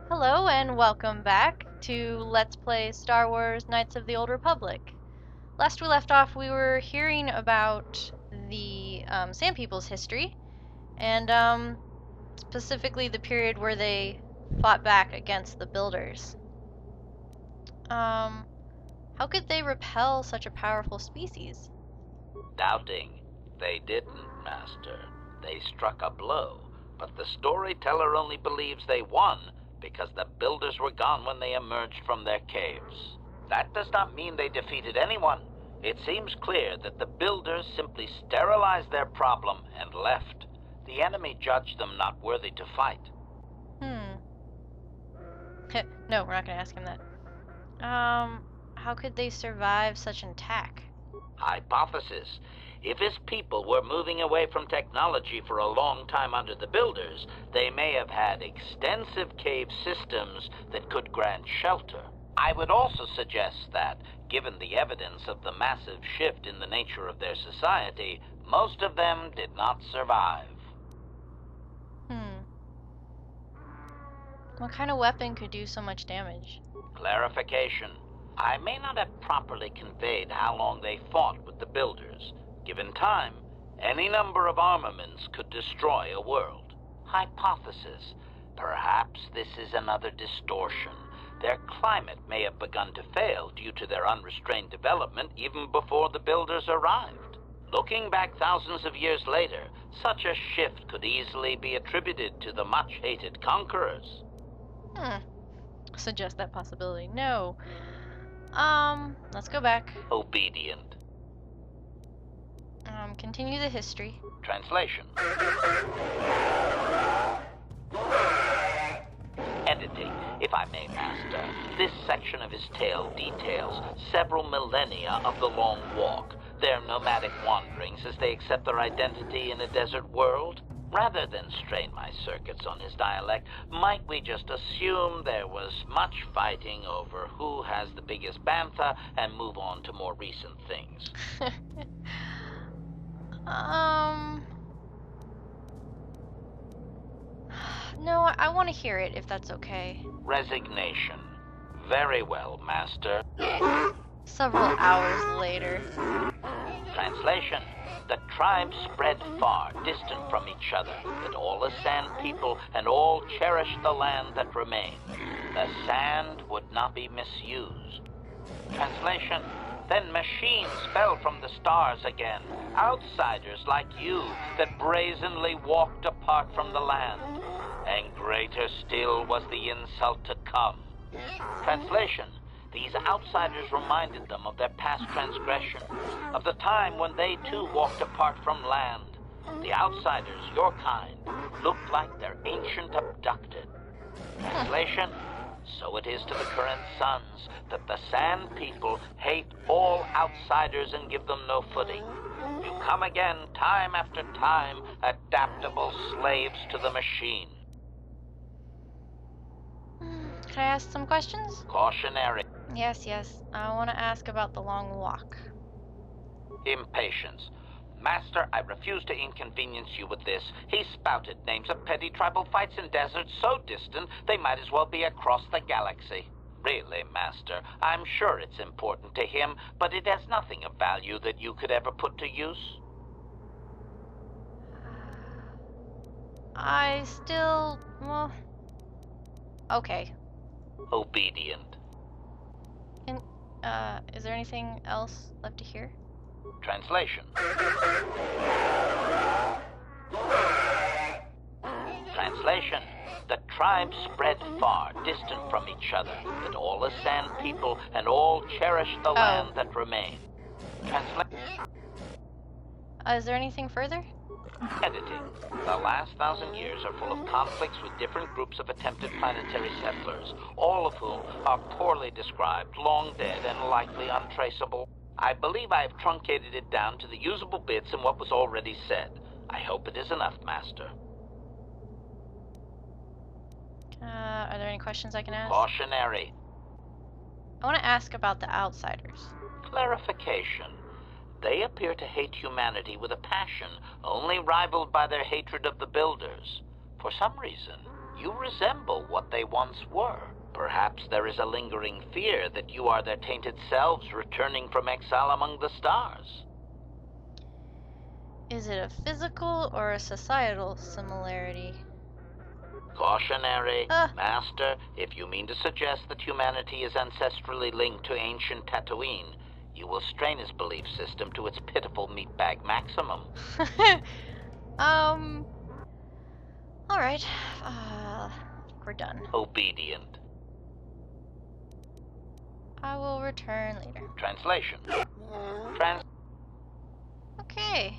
Hello and welcome back to Let's Play Star Wars Knights of the Old Republic. Last we left off, we were hearing about the Sand People's history, and specifically the period where they fought back against the Builders. How could they repel such a powerful species? Doubting. They didn't, Master. They struck a blow, but the storyteller only believes they won because the Builders were gone when they emerged from their caves. That does not mean they defeated anyone. It seems clear that the Builders simply sterilized their problem and left. The enemy judged them not worthy to fight. No, we're not gonna ask him that. How could they survive such an attack? Hypothesis. If his people were moving away from technology for a long time under the Builders, they may have had extensive cave systems that could grant shelter. I would also suggest that, given the evidence of the massive shift in the nature of their society, most of them did not survive. What kind of weapon could do so much damage? Clarification. I may not have properly conveyed how long they fought with the Builders. Given time, any number of armaments could destroy a world. Hypothesis. Perhaps this is another distortion. Their climate may have begun to fail due to their unrestrained development even before the Builders arrived. Looking back thousands of years later, such a shift could easily be attributed to the much-hated conquerors. Suggest that possibility. No. Let's go back. Obedient. Continue the history. Translation. Editing, if I may, Master. This section of his tale details several millennia of the Long Walk, their nomadic wanderings as they accept their identity in a desert world. Rather than strain my circuits on his dialect, might we just assume there was much fighting over who has the biggest bantha and move on to more recent things? No, I want to hear it if that's okay. Resignation. Very well, Master. Several hours later. Translation. The tribes spread far, distant from each other, but all the sand people and all cherished the land that remained. The sand would not be misused. Translation. Then machines fell from the stars again, outsiders like you that brazenly walked apart from the land. And greater still was the insult to come. Translation. These outsiders reminded them of their past transgression, of the time when they too walked apart from land. The outsiders, your kind, looked like their ancient abducted. Translation. So it is to the current sons that the Sand People hate all outsiders and give them no footing. You come again, time after time, adaptable slaves to the machine. Can I ask some questions? Cautionary. Yes. I want to ask about the long walk. Impatience. Master, I refuse to inconvenience you with this. He spouted names of petty tribal fights in deserts so distant they might as well be across the galaxy. Really, Master, I'm sure it's important to him, but it has nothing of value that you could ever put to use. I still... well... okay. Obedient. Is there anything else left to hear? Translation. Translation. The tribes spread far, distant from each other, but all the sand people and all cherished the land that remained. Translation. Is there anything further? Editing. The last 1,000 years are full of conflicts with different groups of attempted planetary settlers, all of whom are poorly described, long dead, and likely untraceable. I believe I have truncated it down to the usable bits in what was already said. I hope it is enough, Master. Are there any questions I can ask? Cautionary. I want to ask about the outsiders. Clarification. They appear to hate humanity with a passion only rivaled by their hatred of the Builders. For some reason, You resemble what they once were. Perhaps there is a lingering fear that you are their tainted selves returning from exile among the stars. Is it a physical or a societal similarity? Cautionary, Master, if you mean to suggest that humanity is ancestrally linked to ancient Tatooine, you will strain his belief system to its pitiful meatbag maximum. Alright. We're done. Obedient. I will return later. Translation. Okay.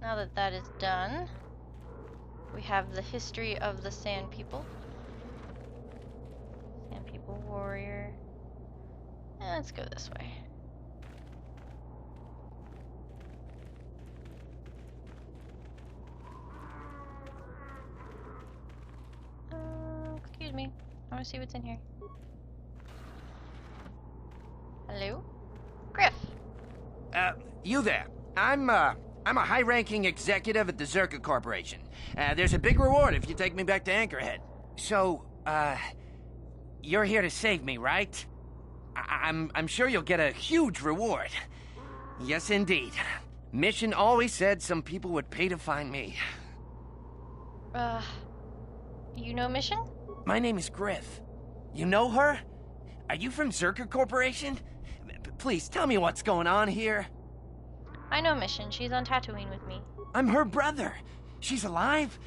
Now that that is done, we have the history of the Sand People. Sand People warrior. Let's go this way. Excuse me. I want to see what's in here. Hello? Griff! You there. I'm a high-ranking executive at the Zerka Corporation. There's a big reward if you take me back to Anchorhead. So, you're here to save me, right? I'm sure you'll get a huge reward. Yes, indeed. Mission always said some people would pay to find me. You know Mission? My name is Griff. You know her? Are you from Zerka Corporation? Please, tell me what's going on here. I know Mission. She's on Tatooine with me. I'm her brother. She's alive?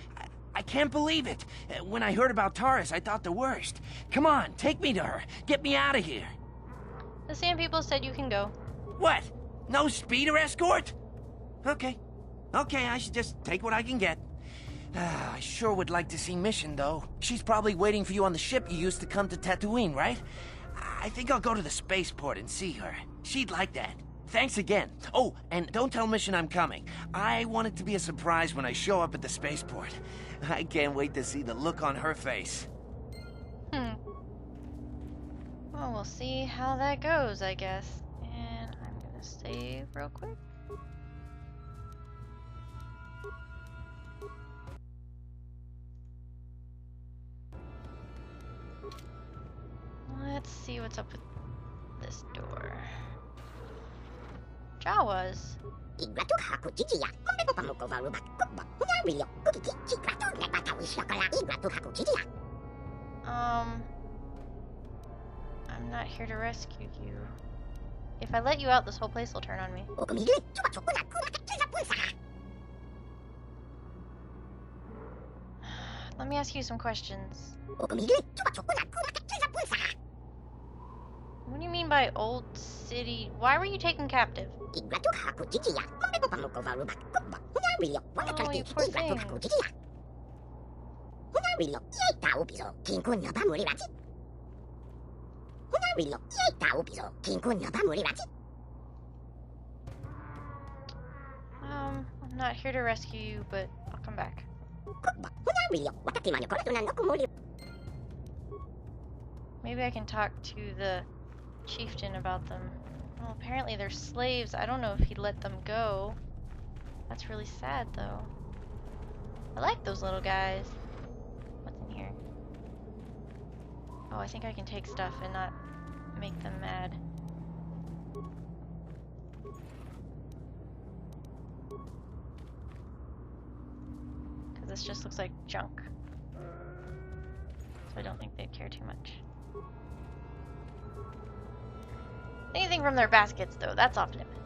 I can't believe it. When I heard about Taurus, I thought the worst. Come on, take me to her. Get me out of here. The Sand People said you can go. What? No speeder escort? Okay, I should just take what I can get. I sure would like to see Mission, though. She's probably waiting for you on the ship you used to come to Tatooine, right? I think I'll go to the spaceport and see her. She'd like that. Thanks again. Oh, and don't tell Mission I'm coming. I want it to be a surprise when I show up at the spaceport. I can't wait to see the look on her face. Well, we'll see how that goes, I guess. And I'm gonna save real quick. Let's see what's up with this door. Jawas. I'm not here to rescue you. If I let you out, this whole place will turn on me. Let me ask you some questions. What do you mean by old city? Why were you taken captive? Oh, you poor thing. I'm not here to rescue you, but I'll come back. Maybe I can talk to the chieftain about them. Well, apparently they're slaves. I don't know if he'd let them go. That's really sad, though. I like those little guys. What's in here? Oh, I think I can take stuff and not make them mad. Because this just looks like junk. So I don't think they'd care too much. Anything from their baskets, though, that's off limits.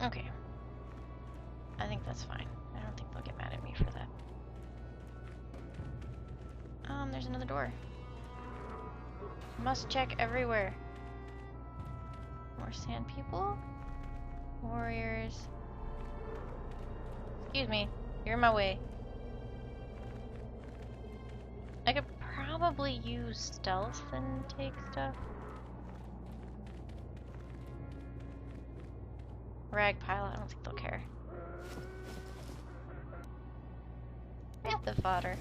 Okay. I think that's fine. I don't think they'll get mad at me for that. There's another door. Must check everywhere. More sand people? Warriors. Excuse me. You're in my way. I could probably use stealth and take stuff. Rag pilot, I don't think they'll care. Bantha fodder.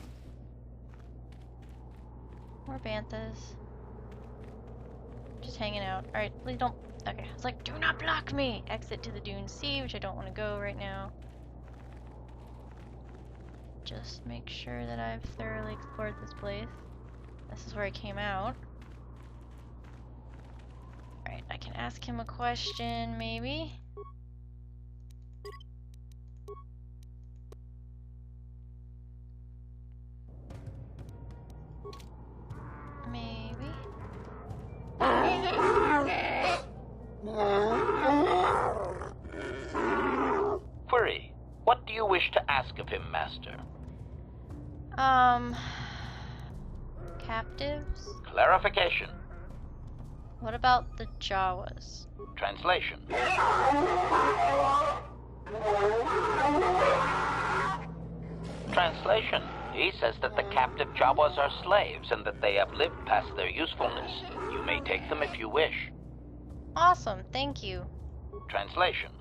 More banthas. Just hanging out. Alright, please don't. Okay, it's like, do not block me! Exit to the Dune Sea, which I don't want to go right now. just make sure that I've thoroughly explored this place. This is where I came out. Alright, I can ask him a question, maybe? Maybe? Query. What do you wish to ask of him, Master? Captives? Clarification. What about the Jawas? Translation. Translation. He says that the captive Jawas are slaves and that they have lived past their usefulness. You may take them if you wish. Awesome, thank you. Translation.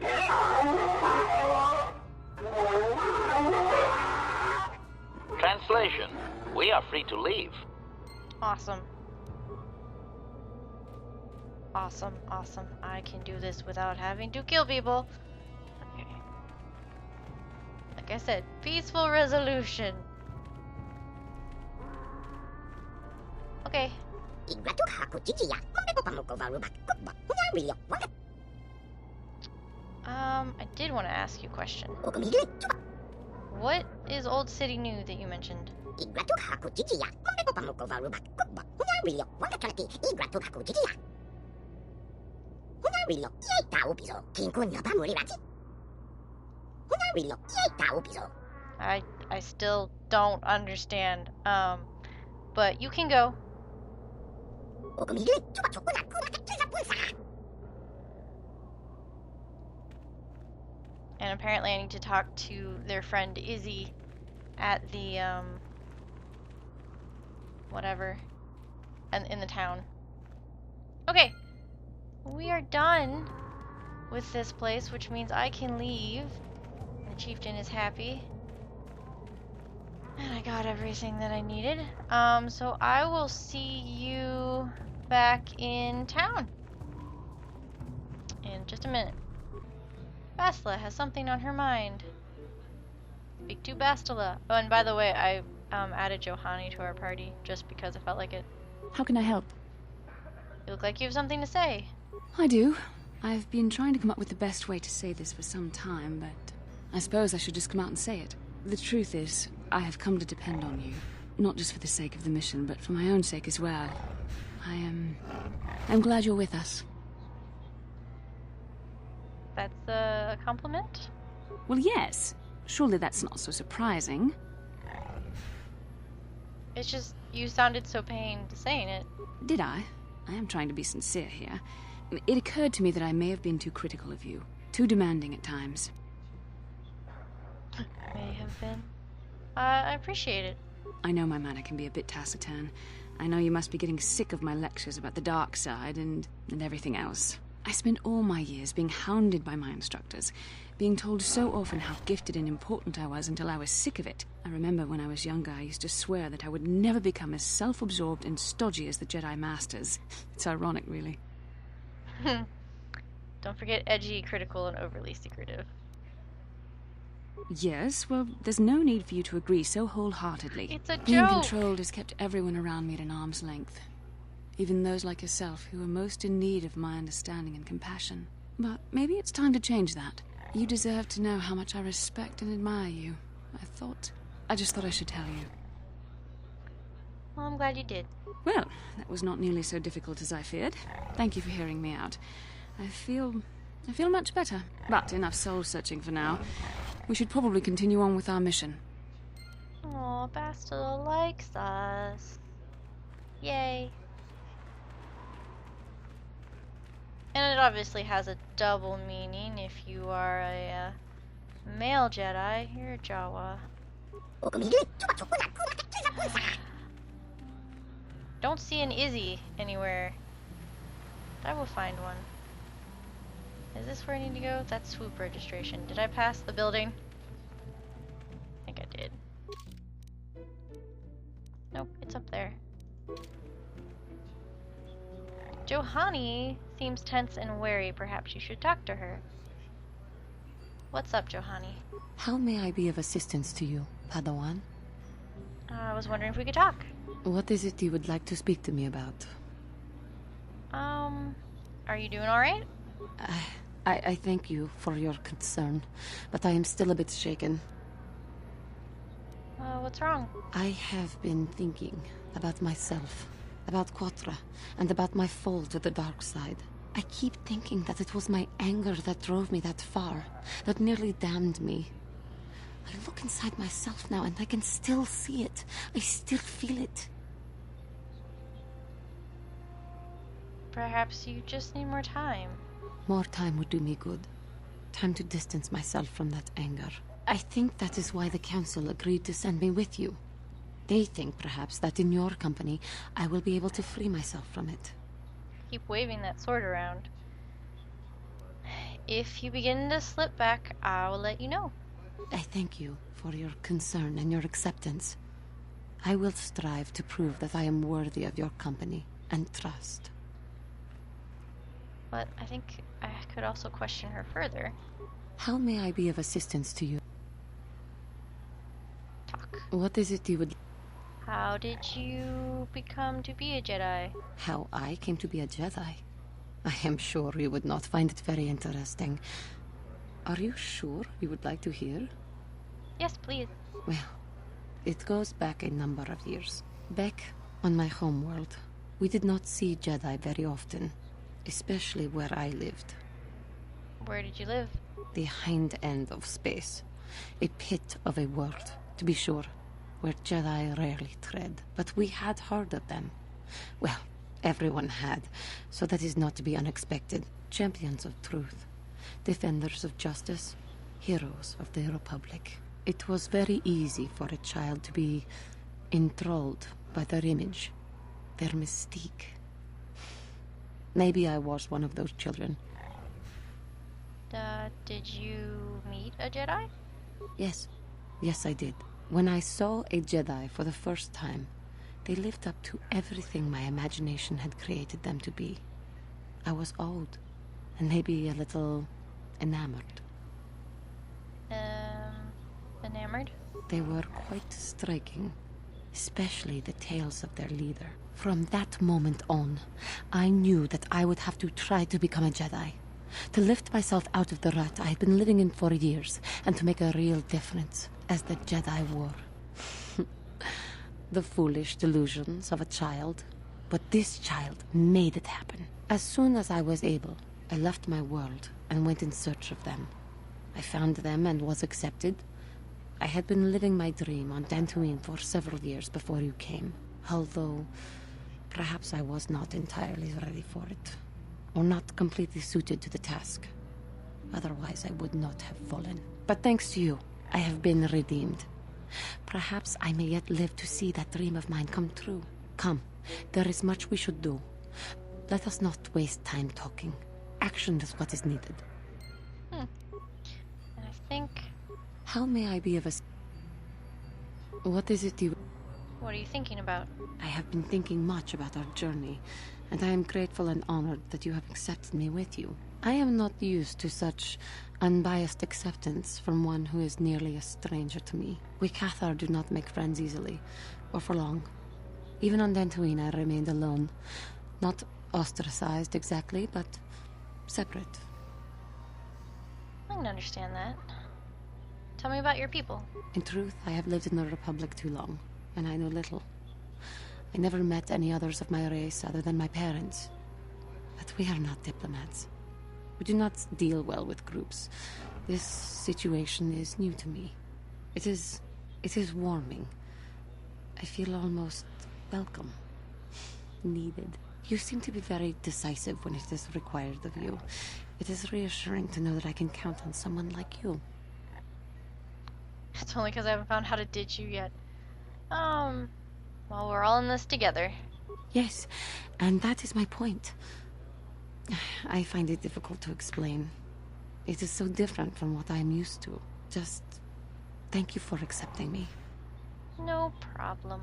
Translation. We are free to leave. Awesome. Awesome, awesome. I can do this without having to kill people. Okay. Like I said, peaceful resolution. Okay. I did want to ask you a question. What is Old City New that you mentioned? I still don't understand. But you can go. And apparently I need to talk to their friend Izzy at the, whatever, and in the town. Okay, we are done with this place, which means I can leave. The chieftain is happy. And I got everything that I needed. So I will see you back in town in just a minute. Bastila has something on her mind. Speak to Bastila. Oh, and by the way, I added Johanny to our party just because I felt like it. How can I help? You look like you have something to say. I do. I've been trying to come up with the best way to say this for some time, but I suppose I should just come out and say it. The truth is, I have come to depend on you. Not just for the sake of the mission, but for my own sake as well. I'm glad you're with us. That's a compliment? Well, yes. Surely that's not so surprising. It's just, you sounded so pained saying it. Did I? I am trying to be sincere here. It occurred to me that I may have been too critical of you. Too demanding at times. May have been. I appreciate it. I know my manner can be a bit taciturn. I know you must be getting sick of my lectures about the dark side and everything else. I spent all my years being hounded by my instructors, being told so often how gifted and important I was until I was sick of it. I remember when I was younger, I used to swear that I would never become as self-absorbed and stodgy as the Jedi Masters. It's ironic, really. Don't forget edgy, critical, and overly secretive. Yes, well, there's no need for you to agree so wholeheartedly. It's a Being joke. controlled has kept everyone around me at an arm's length. Even those like yourself who are most in need of my understanding and compassion. But maybe it's time to change that. You deserve to know how much I respect and admire you. I just thought I should tell you. Well, I'm glad you did. Well, that was not nearly so difficult as I feared. Thank you for hearing me out. I feel much better. But enough soul-searching for now. We should probably continue on with our mission. Aw, Bastila likes us. Yay. And it obviously has a double meaning. If you are a male Jedi, you're a Jawa. Don't see an Izzy anywhere. I will find one. Is this where I need to go? That's swoop registration. Did I pass the building? I think I did. Nope, it's up there. Johanny seems tense and wary. Perhaps you should talk to her. What's up, Johanny? How may I be of assistance to you? Padawan? I was wondering if we could talk. What is it you would like to speak to me about? Are you doing alright? I thank you for your concern, but I am still a bit shaken. What's wrong? I have been thinking about myself, about KOTOR, and about my fall to the dark side. I keep thinking that it was my anger that drove me that far, that nearly damned me. I look inside myself now and I can still see it. I still feel it. Perhaps you just need more time. More time would do me good. Time to distance myself from that anger. I think that is why the Council agreed to send me with you. They think, perhaps, that in your company, I will be able to free myself from it. Keep waving that sword around. If you begin to slip back, I will let you know. I thank you for your concern and your acceptance. I will strive to prove that I am worthy of your company and trust. But I think I could also question her further. How may I be of assistance to you? Talk. What is it you would... How did you become to be a Jedi? How I came to be a Jedi? I am sure you would not find it very interesting. Are you sure you would like to hear? Yes, please. Well, it goes back a number of years. Back on my homeworld, we did not see Jedi very often, especially where I lived. Where did you live? The hind end of space. A pit of a world, to be sure, where Jedi rarely tread. But we had heard of them. Well, everyone had, so that is not to be unexpected. Champions of truth, defenders of justice, heroes of the Republic. It was very easy for a child to be enthralled by their image, their mystique. Maybe I was one of those children. Did you meet a Jedi? Yes. Yes, I did. When I saw a Jedi for the first time, they lived up to everything my imagination had created them to be. I was awed, and maybe a little enamored. Enamored? They were quite striking, especially the tales of their leader. From that moment on, I knew that I would have to try to become a Jedi. To lift myself out of the rut I had been living in for years, and to make a real difference, as the Jedi wore. The foolish delusions of a child. But this child made it happen. As soon as I was able, I left my world and went in search of them. I found them and was accepted. I had been living my dream on Dantooine for several years before you came, although perhaps I was not entirely ready for it, or not completely suited to the task. Otherwise, I would not have fallen. But thanks to you, I have been redeemed. Perhaps I may yet live to see that dream of mine come true. Come, there is much we should do. Let us not waste time talking. Action is what is needed. And I think... How may I be of What is it you... What are you thinking about? I have been thinking much about our journey, and I am grateful and honored that you have accepted me with you. I am not used to such unbiased acceptance from one who is nearly a stranger to me. We KOTOR do not make friends easily, or for long. Even on Dantooine I remained alone. Not ostracized exactly, but separate. I can understand that. Tell me about your people. In truth, I have lived in the Republic too long, and I know little. I never met any others of my race other than my parents. But we are not diplomats. We do not deal well with groups. This situation is new to me. It is warming. I feel almost welcome. Needed. You seem to be very decisive when it is required of you. It is reassuring to know that I can count on someone like you. It's only because I haven't found how to ditch you yet. Well, we're all in this together. Yes, and that is my point. I find it difficult to explain. It is so different from what I am used to. Just thank you for accepting me. No problem.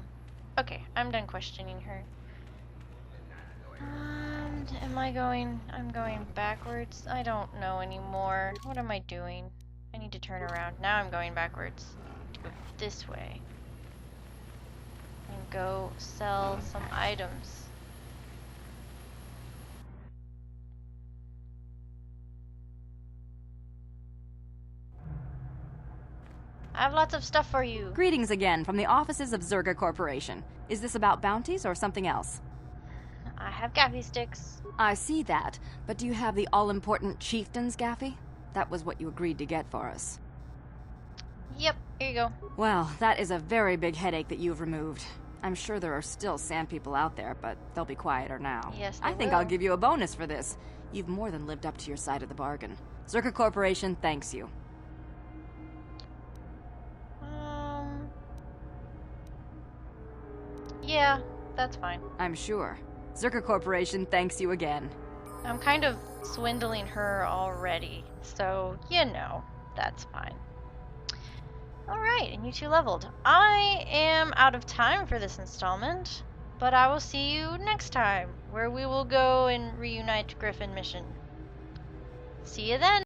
Okay, I'm done questioning her. I'm going backwards? I don't know anymore. What am I doing? I need to turn around. Now I'm going backwards. this way and go sell some items. I have lots of stuff for you. Greetings again from the offices of Zerga Corporation. Is this about bounties or something else? I have gaffy sticks. I see that, but do you have the all-important Chieftain's Gaffy? That was what you agreed to get for us. Yep, here you go. Well, that is a very big headache that you've removed. I'm sure there are still sand people out there, but they'll be quieter now. Yes, I think will. I'll give you a bonus for this. You've more than lived up to your side of the bargain. Zerga Corporation thanks you. Yeah, that's fine. I'm sure. Zerga Corporation thanks you again. I'm kind of swindling her already, so, you know, that's fine. Alright, and you two leveled. I am out of time for this installment, but I will see you next time, where we will go and reunite Griffin mission. See you then!